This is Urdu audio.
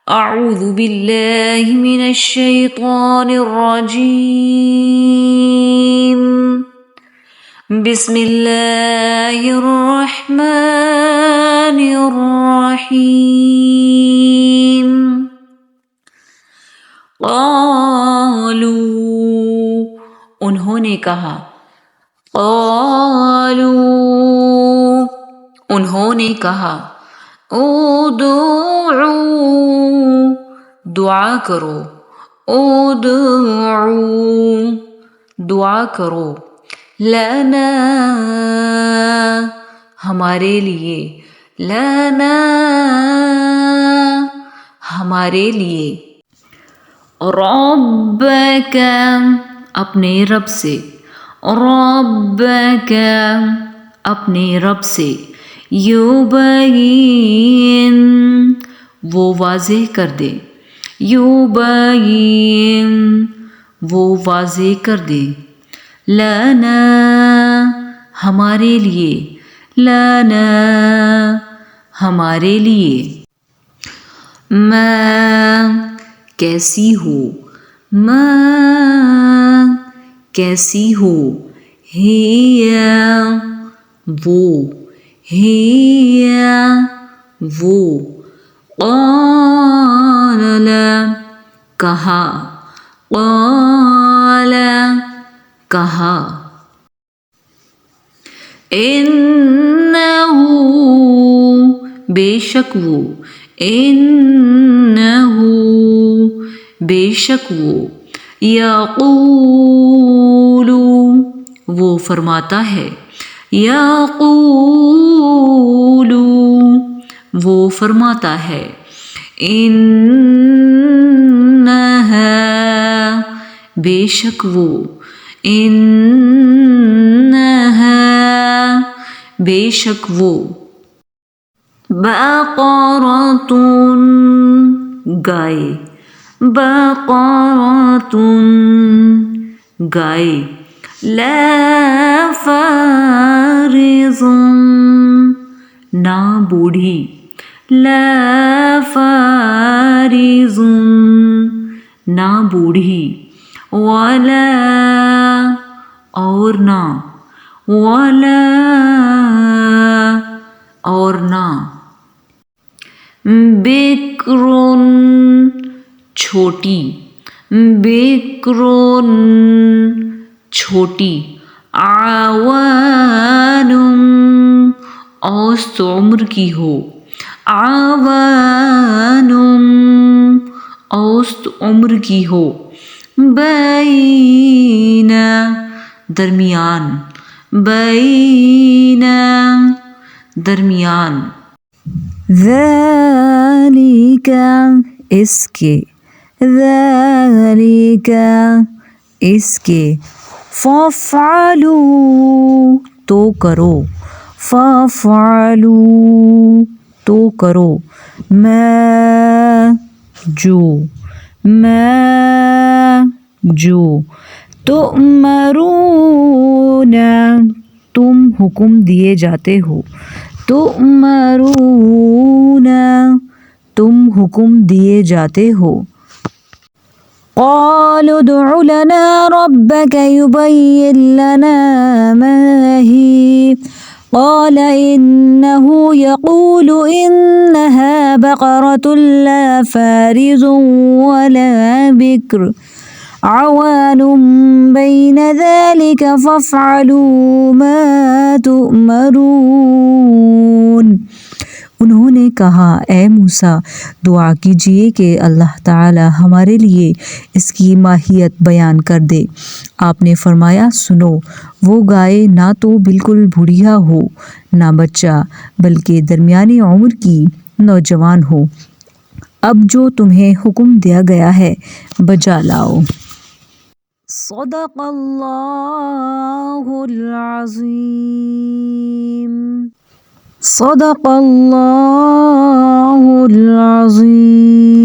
أعوذ بالله من الشيطان الرجيم بسم الله الرحمن الرحيم قالوا انہوں نے کہا قالوا انہوں نے کہا ادعوا دعا کرو ادعوا دعا کرو لنا ہمارے لیے لنا ہمارے لیے ربک اپنے رب سے ربک اپنے رب سے یبین وہ واضح کر دے یبین وہ واضح کر دے لنا ہمارے لیے لنا ہمارے لیے ما کیسی ہو ما کیسی ہو ہی وہ ہی وہ قال کہا قال کہا انہ بے شک وہ انہ بے شک وہ یقول وہ فرماتا ہے یقول وہ فرماتا ہے انہا بے شک وہ انہا بے شک وہ بقرۃ گائے بقرۃ گائے لا فارض نہ بوڑھی لا فارض نہ بوڑھی ولا اور نہ ولا اور نہ بکر چھوٹی بکر چھوٹی عوان اوسط عمر کی ہو عوان اوسط عمر کی ہو بین درمیان بین درمیان ذالک اس کے ذالک اس کے فافعلوا تو کرو فافعلوا تو کرو ما جو تؤمرون تم حکم دیے جاتے ہو تؤمرون تم حکم دیے جاتے ہو قالوا ادع لنا ربك يبين لنا ما هي قال إنه يقول إنها بقرة لا فارض ولا بكر عوان بين ذلك فافعلوا ما تؤمرون انہوں نے کہا اے موسیٰ دعا کیجئے کہ اللہ تعالی ہمارے لیے اس کی ماہیت بیان کر دے۔ آپ نے فرمایا سنو وہ گائے نہ تو بالکل بوڑھیا ہو نہ بچہ بلکہ درمیانی عمر کی نوجوان ہو۔ اب جو تمہیں حکم دیا گیا ہے بجا لاؤ۔ صدق اللہ العظیم۔ صدق اللہ العظیم۔